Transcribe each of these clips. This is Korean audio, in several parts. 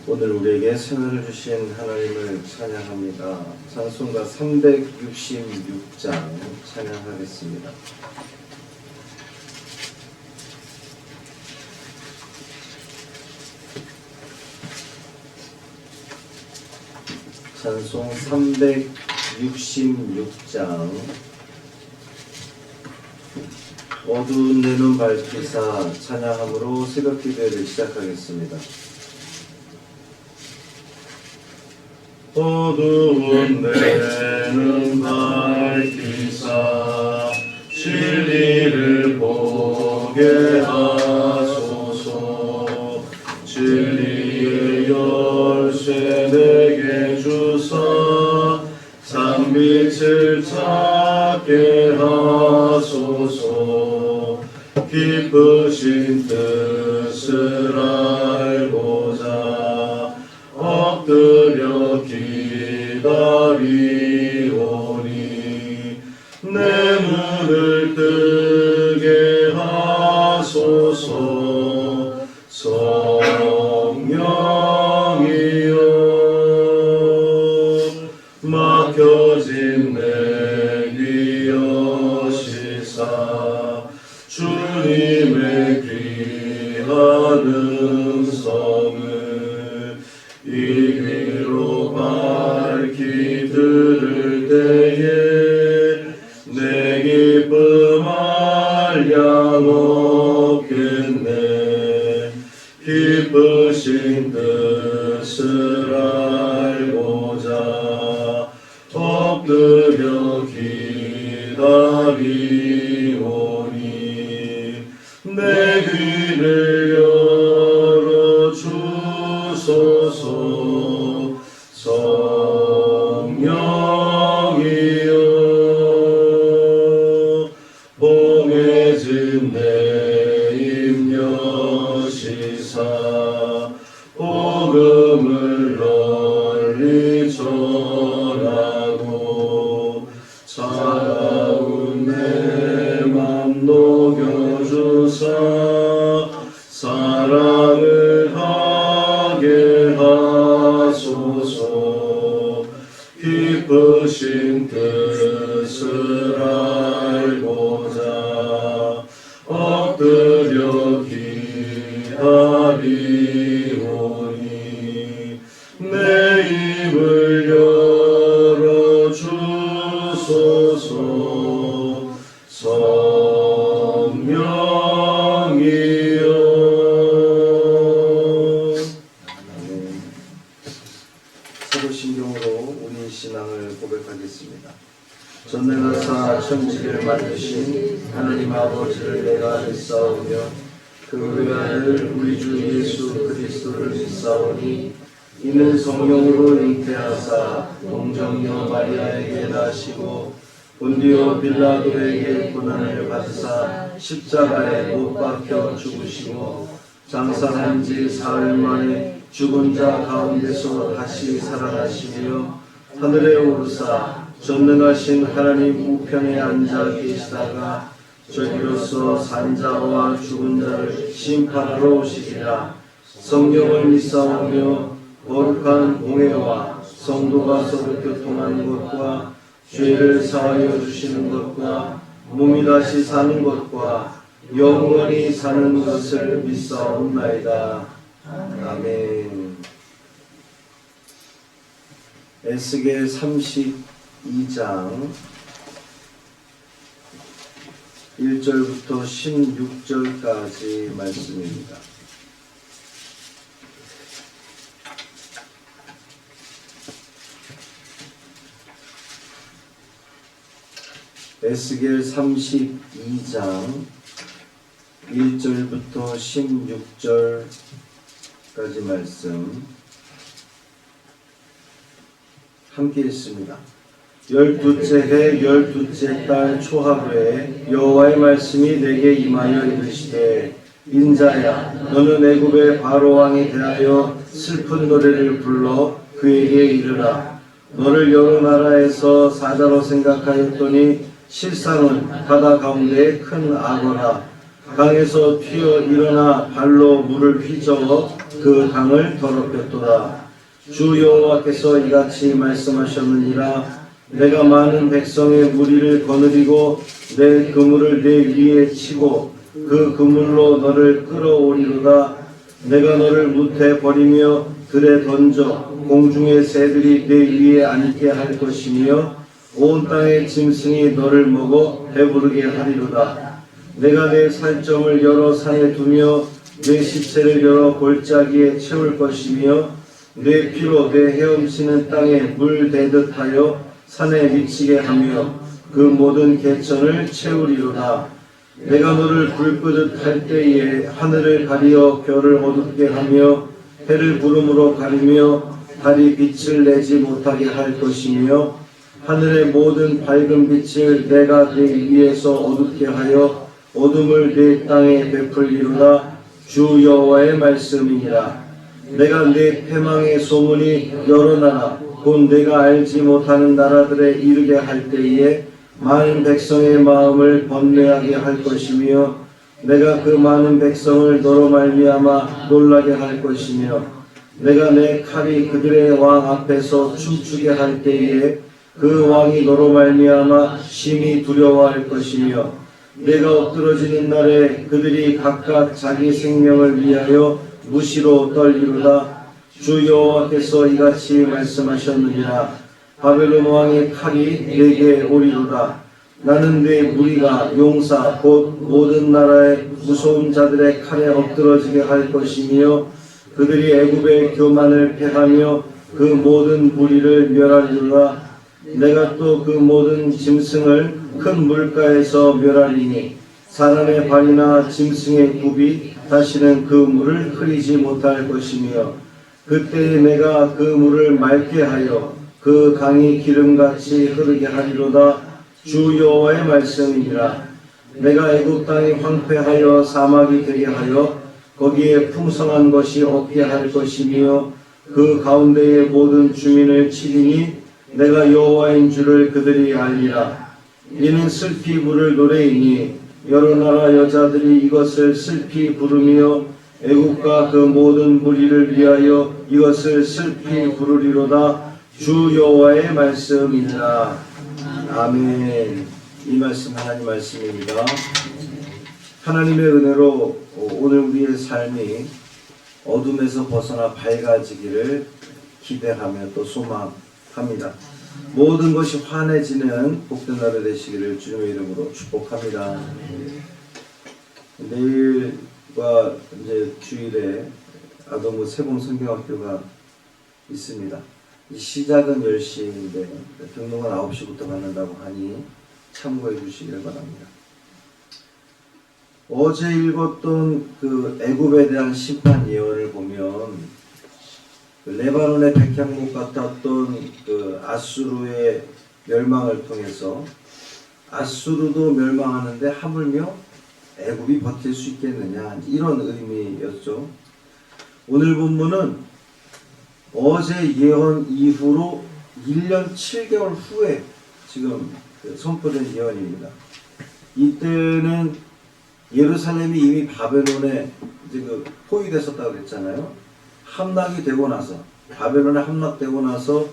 오늘 우리에게 생을 주신 하나님을 찬양합니다. 찬송가 366장 찬양하겠습니다. 찬송 366장. 어두운 내 눈 밝히사 찬양함으로 새벽 기도회를 시작하겠습니다. 어두운 내 눈 밝히사 진리를 보게 하소서. 진리의 열쇠 내게 주사 참빛을 찾게 하소서. 기쁘신 뜻을 알고자 엎드려 기다리오니 내 눈을 뜨게 하소서. 성령이여 막혀진 내 귀 여시사 주님의 귀한 음성을 이 귀로 밝히 들을 때에 내 기쁨 한량 없겠네. 기쁘신 뜻을 알고자 엎드려 기다리오니 내 귀를 열어 주소서. 성령이여 봉해진 내 입 여시사 복음을 널리 전하고 차가운 내 맘 녹여주사 사랑을 하게 하소서. 기쁘신 뜻을 알고자 엎드려 기다리오니 내 입을 열어 주소서. 성령이여. 사도신경으로 우리 신앙을 고백하겠습니다. 전능하사 천지를 만드신 하나님 아버지를 내가 믿사오며 그 아들 우리 주 예수 그리스도를 믿사오니 이는 성령으로 잉태하사 동정녀 마리아에게 나시고 본디오 빌라도에게 고난을 받으사 십자가에 못 박혀 죽으시고 장사한 지 사흘 만에 죽은 자 가운데서 다시 살아나시며 하늘에 오르사 전능하신 하나님 우편에 앉아 계시다가 저기로서 산자와 죽은 자를 심판하러 오시리라. 성경을 믿사오며 거룩한 공회와 성도가 서로 교통하는 것과 죄를 사하여 주시는 것과 몸이 다시 사는 것과 영원히 사는 것을 믿사옵나이다. 아멘. 에스겔 32장 1절부터 16절까지 말씀입니다. 에스겔 32장 1절부터 16절까지 말씀 함께 읽습니다. 12째 해 12째 달 초하루에 여호와의 말씀이 내게 임하여 이르시되 인자야 너는 애굽의 바로 왕에 대하여 슬픈 노래를 불러 그에게 이르라. 너를 여러 나라에서 사자로 생각하였더니 실상은 바다 가운데 큰 악어라. 강에서 튀어 일어나 발로 물을 휘저어 그 강을 더럽혔도다. 주 여호와께서 이같이 말씀하셨느니라. 내가 많은 백성의 무리를 거느리고 내 그물을 내 위에 치고 그 그물로 너를 끌어오리로다. 내가 너를 무태 버리며 들에 던져 공중의 새들이 내 위에 앉게 할 것이며 온 땅의 짐승이 너를 먹어 배부르게 하리로다. 내가 내 살점을 여러 산에 두며 내 시체를 여러 골짜기에 채울 것이며 내 피로 내 헤엄치는 땅에 물 대듯 하여 산에 미치게 하며 그 모든 개천을 채우리로다. 내가 너를 불 끄듯 할 때에 하늘을 가리어 별을 어둡게 하며 해를 구름으로 가리며 달이 빛을 내지 못하게 할 것이며 하늘의 모든 밝은 빛을 내가 내 위에서 어둡게 하여 어둠을 내 땅에 베풀리로다. 주 여호와의 말씀이니라. 내가 내 패망의 소문이 여러 나라 곧 내가 알지 못하는 나라들에 이르게 할 때에 많은 백성의 마음을 번뇌하게 할 것이며 내가 그 많은 백성을 너로 말미암아 놀라게 할 것이며 내가 내 칼이 그들의 왕 앞에서 춤추게 할 때에 그 왕이 너로 말미암아 심히 두려워할 것이며 내가 엎드러지는 날에 그들이 각각 자기 생명을 위하여 무시로 떨리로다. 주 여호와께서 이같이 말씀하셨느니라. 바벨론 왕의 칼이 내게 오리로다. 나는 내 무리가 용사 곧 모든 나라의 무서운 자들의 칼에 엎드러지게 할 것이며 그들이 애굽의 교만을 패하며 그 모든 무리를 멸하리로다. 내가 또 그 모든 짐승을 큰 물가에서 멸하리니 사람의 발이나 짐승의 굽이 다시는 그 물을 흐리지 못할 것이며 그때에 내가 그 물을 맑게 하여 그 강이 기름같이 흐르게 하리로다. 주 여호와의 말씀이니라. 내가 애굽 땅이 황폐하여 사막이 되게 하여 거기에 풍성한 것이 없게 할 것이며 그 가운데의 모든 주민을 치리니 내가 여호와인 줄을 그들이 알리라. 이는 슬피 부를 노래이니 여러 나라 여자들이 이것을 슬피 부르며 애국과 그 모든 무리를 위하여 이것을 슬피 부르리로다. 주 여호와의 말씀이니라. 아멘. 이 말씀 하나님 말씀입니다. 하나님의 은혜로 오늘 우리의 삶이 어둠에서 벗어나 밝아지기를 기대하며 또 소망합니다. 모든 것이 환해지는 복된 하루 되시기를 주님의 이름으로 축복합니다. 내일과 이제 주일에 아동부 세봉 성경학교가 있습니다. 시작은 10시인데 등록은 9시부터 받는다고 하니 참고해 주시기를 바랍니다. 어제 읽었던 그 애굽에 대한 심판 예언을 보면 그 레바논의 백향목 같았던 그 아수르의 멸망을 통해서 아수르도 멸망하는데 하물며 애굽이 버틸 수 있겠느냐 이런 의미였죠. 오늘 본문은 어제 예언 이후로 1년 7개월 후에 지금 선포된 예언입니다. 이때는 예루살렘이 이미 바벨론에 이제 그 포위됐었다고 그랬잖아요. 함락이 되고 나서 바벨론에 함락되고 나서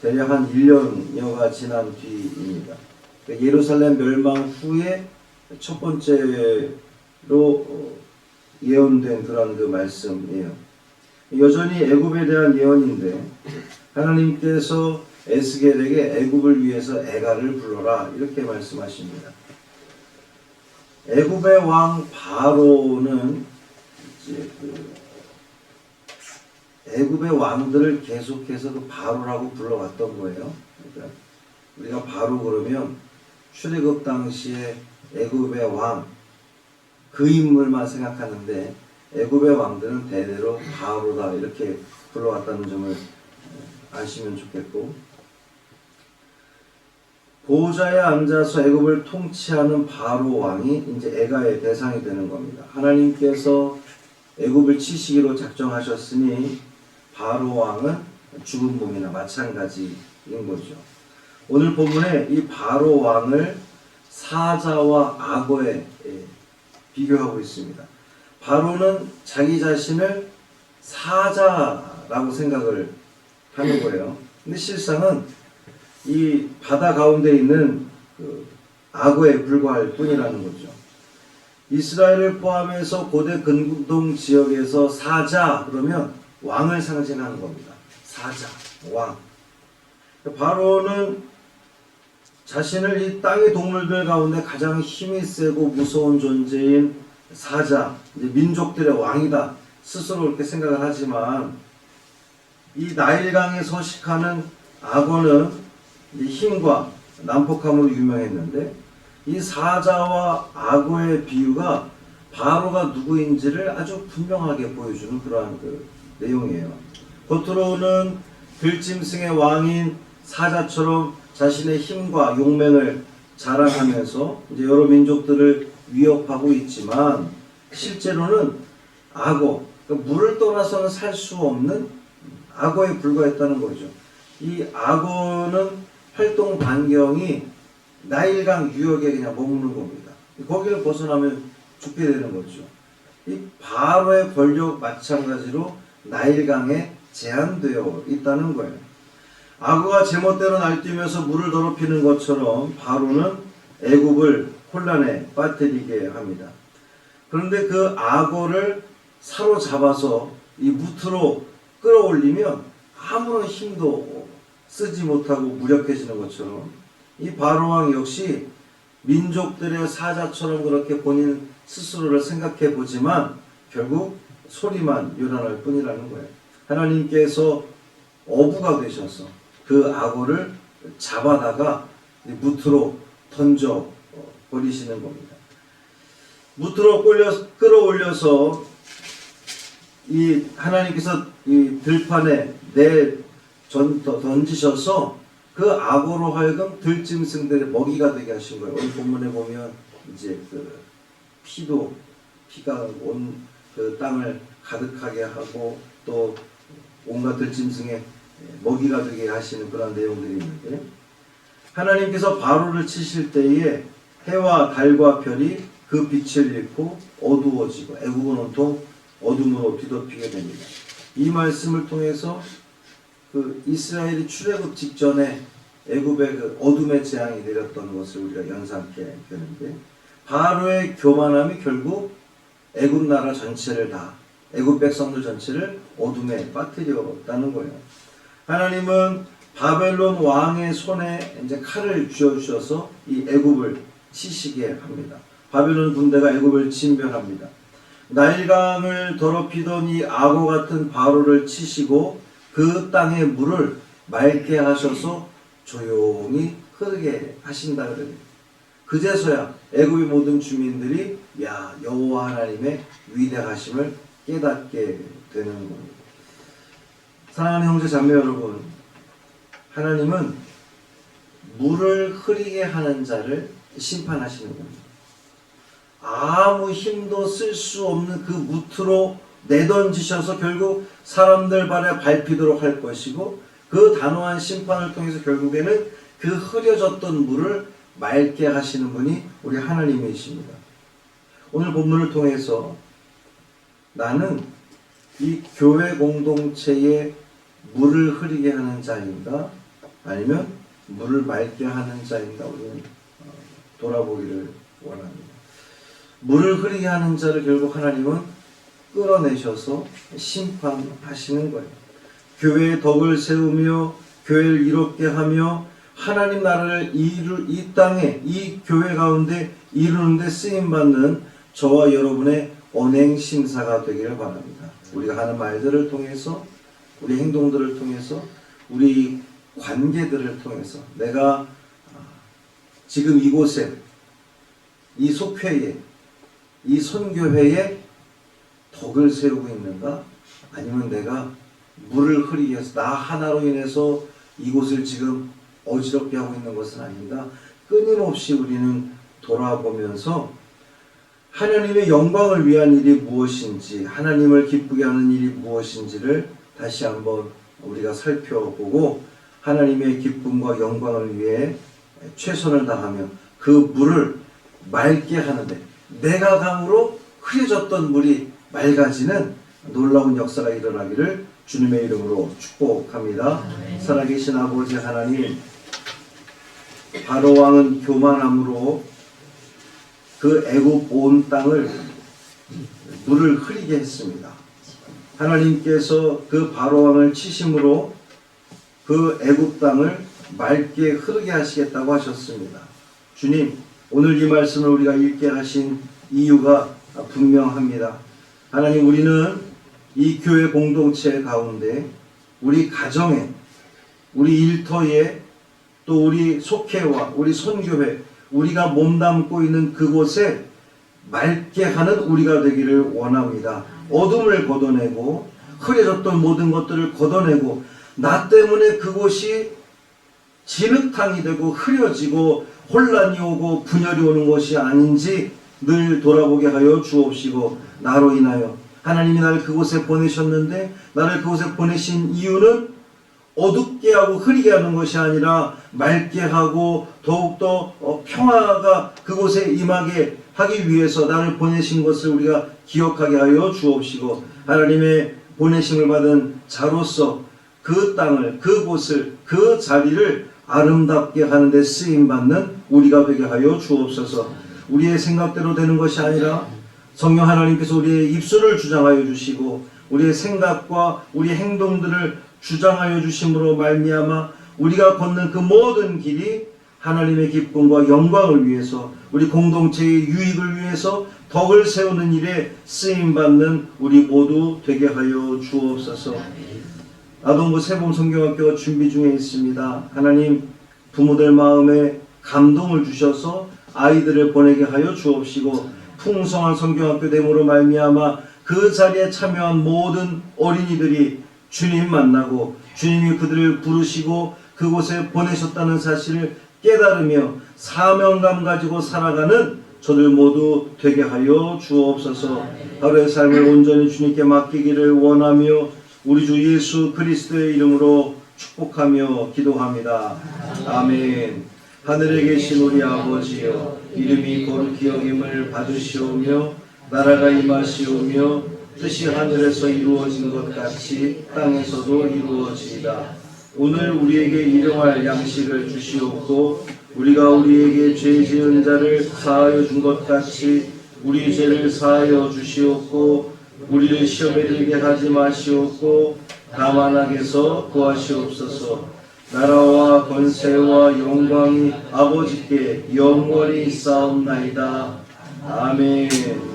대략 한 1년여가 지난 뒤입니다. 그러니까 예루살렘 멸망 후에 첫 번째로 예언된 그런 그 말씀이에요. 여전히 애굽에 대한 예언인데 하나님께서 에스겔에게 애굽을 위해서 애가를 불러라 이렇게 말씀하십니다. 애굽의 왕 바로는 이제 애굽의 왕들을 계속해서 그 바로라고 불러왔던 거예요. 그러니까 우리가 바로 그러면 출애굽 당시에 애굽의 왕 그 인물만 생각하는데 애굽의 왕들은 대대로 바로다 이렇게 불러왔다는 점을 아시면 좋겠고, 보좌에 앉아서 애굽을 통치하는 바로 왕이 이제 애가의 대상이 되는 겁니다. 하나님께서 애굽을 치시기로 작정하셨으니 바로 왕은 죽은 몸이나 마찬가지인 거죠. 오늘 본문에 이 바로 왕을 사자와 악어에 비교하고 있습니다. 바로는 자기 자신을 사자라고 생각을 하는 거예요. 근데 실상은 이 바다 가운데 있는 그 악어에 불과할 뿐이라는 거죠. 이스라엘을 포함해서 고대 근동 지역에서 사자 그러면 왕을 상징하는 겁니다. 사자, 왕. 바로는 자신을 이 땅의 동물들 가운데 가장 힘이 세고 무서운 존재인 사자, 이제 민족들의 왕이다 스스로 그렇게 생각을 하지만 이 나일강에 서식하는 악어는 힘과 난폭함으로 유명했는데 이 사자와 악어의 비유가 바로가 누구인지를 아주 분명하게 보여주는 그러한 그 내용이에요. 겉으로는 들짐승의 왕인 사자처럼 자신의 힘과 용맹을 자랑하면서 이제 여러 민족들을 위협하고 있지만 실제로는 악어, 그러니까 물을 떠나서는 살 수 없는 악어에 불과했다는 거죠. 이 악어는 활동 반경이 나일강 유역에 그냥 머무는 겁니다. 거기를 벗어나면 죽게 되는 거죠. 이 바로의 권력 마찬가지로 나일강에 제한되어 있다는 거예요. 악어가 제멋대로 날뛰면서 물을 더럽히는 것처럼 바로는 애굽을 혼란에 빠뜨리게 합니다. 그런데 그 악어를 사로잡아서 이 무트로 끌어올리면 아무런 힘도 쓰지 못하고 무력해지는 것처럼 이 바로왕 역시 민족들의 사자처럼 그렇게 본인 스스로를 생각해 보지만 결국 소리만 요란할 뿐이라는 거예요. 하나님께서 어부가 되셔서 그 악어를 잡아다가 무트로 던져 버리시는 겁니다. 무트로 끌어올려서 이 하나님께서 이 들판에 던지셔서 그 악어로 하여금 들짐승들의 먹이가 되게 하신 거예요. 오늘 본문에 보면 이제 그 피가 온 그 땅을 가득하게 하고 또 온갖 들짐승의 먹이가 되게 하시는 그런 내용들이 있는데 하나님께서 바로를 치실 때에 해와 달과 별이 그 빛을 잃고 어두워지고 애굽은 온통 어둠으로 뒤덮이게 됩니다. 이 말씀을 통해서 그 이스라엘이 출애굽 직전에 애굽의 그 어둠의 재앙이 내렸던 것을 우리가 연상케 되는데 바로의 교만함이 결국 애굽 나라 전체를 다 애굽 백성들 전체를 어둠에 빠뜨렸다는 거예요. 하나님은 바벨론 왕의 손에 이제 칼을 쥐어주셔서 이 애굽을 치시게 합니다. 바벨론 군대가 애굽을 진멸합니다. 나일강을 더럽히던 이 악어 같은 바로를 치시고 그 땅의 물을 맑게 하셔서 조용히 흐르게 하신다 그럽니다. 그제서야 애굽의 모든 주민들이 여호와 하나님의 위대하심을 깨닫게 되는 겁니다. 사랑하는 형제 자매 여러분, 하나님은 물을 흐리게 하는 자를 심판하시는 겁니다. 아무 힘도 쓸 수 없는 그 무트로 내던지셔서 결국 사람들 발에 밟히도록 할 것이고 그 단호한 심판을 통해서 결국에는 그 흐려졌던 물을 맑게 하시는 분이 우리 하나님이십니다. 오늘 본문을 통해서 나는 이 교회 공동체에 물을 흐리게 하는 자인가 아니면 물을 맑게 하는 자인가 우리는 돌아보기를 원합니다. 물을 흐리게 하는 자를 결국 하나님은 끌어내셔서 심판하시는 거예요. 교회의 덕을 세우며 교회를 이롭게 하며 하나님 나라를 이 땅에 이 교회 가운데 이루는데 쓰임받는 저와 여러분의 언행 심사가 되기를 바랍니다. 우리가 하는 말들을 통해서 우리 행동들을 통해서 우리 관계들을 통해서 내가 지금 이곳에 이 속회에 이 선교회에 덕을 세우고 있는가 아니면 내가 물을 흐리게 해서 나 하나로 인해서 이곳을 지금 어지럽게 하고 있는 것은 아닌가 끊임없이 우리는 돌아보면서 하나님의 영광을 위한 일이 무엇인지 하나님을 기쁘게 하는 일이 무엇인지를 다시 한번 우리가 살펴보고 하나님의 기쁨과 영광을 위해 최선을 다하며 그 물을 맑게 하는데 내가 감으로 흐려졌던 물이 맑아지는 놀라운 역사가 일어나기를 주님의 이름으로 축복합니다. 살아계신 아버지 하나님, 바로 왕은 교만함으로 그 애굽 온 땅을 물을 흐리게 했습니다. 하나님께서 그 바로 왕을 치심으로 그 애굽 땅을 맑게 흐르게 하시겠다고 하셨습니다. 주님, 오늘 이 말씀을 우리가 읽게 하신 이유가 분명합니다. 하나님, 우리는 이 교회 공동체 가운데, 우리 가정에, 우리 일터에, 또 우리 속회와 우리 선교회, 우리가 몸담고 있는 그곳에 맑게 하는 우리가 되기를 원합니다. 어둠을 걷어내고 흐려졌던 모든 것들을 걷어내고 나 때문에 그곳이 진흙탕이 되고 흐려지고 혼란이 오고 분열이 오는 것이 아닌지 늘 돌아보게 하여 주옵시고, 나로 인하여 하나님이 나를 그곳에 보내셨는데 나를 그곳에 보내신 이유는 어둡게 하고 흐리게 하는 것이 아니라 맑게 하고 더욱더 평화가 그곳에 임하게 하기 위해서 나를 보내신 것을 우리가 기억하게 하여 주옵시고, 하나님의 보내심을 받은 자로서 그 땅을, 그곳을, 그 자리를 아름답게 하는 데 쓰임받는 우리가 되게 하여 주옵소서. 우리의 생각대로 되는 것이 아니라 성령 하나님께서 우리의 입술을 주장하여 주시고 우리의 생각과 우리 행동들을 주장하여 주심으로 말미암아 우리가 걷는 그 모든 길이 하나님의 기쁨과 영광을 위해서, 우리 공동체의 유익을 위해서 덕을 세우는 일에 쓰임받는 우리 모두 되게 하여 주옵소서. 아동부 세범 성경학교가 준비 중에 있습니다. 하나님, 부모들 마음에 감동을 주셔서 아이들을 보내게 하여 주옵시고, 풍성한 성경학교 됨으로 말미암아 그 자리에 참여한 모든 어린이들이 주님 만나고 주님이 그들을 부르시고 그곳에 보내셨다는 사실을 깨달으며 사명감 가지고 살아가는 저들 모두 되게 하여 주옵소서. 하루의 삶을 온전히 주님께 맡기기를 원하며 우리 주 예수 그리스도의 이름으로 축복하며 기도합니다. 아멘. 하늘에 계신 우리 아버지여, 이름이 거룩히 여김을 받으시오며 나라가 임하시오며 뜻이 하늘에서 이루어진 것 같이 땅에서도 이루어지이다. 오늘 우리에게 일용할 양식을 주시옵고 우리가 우리에게 죄 지은 자를 사하여 준 것 같이 우리 죄를 사하여 주시옵고 우리를 시험에 들게 하지 마시옵고 다만 악에서 구하시옵소서. 나라와 권세와 영광이 아버지께 영원히 있사옵나이다. 아멘.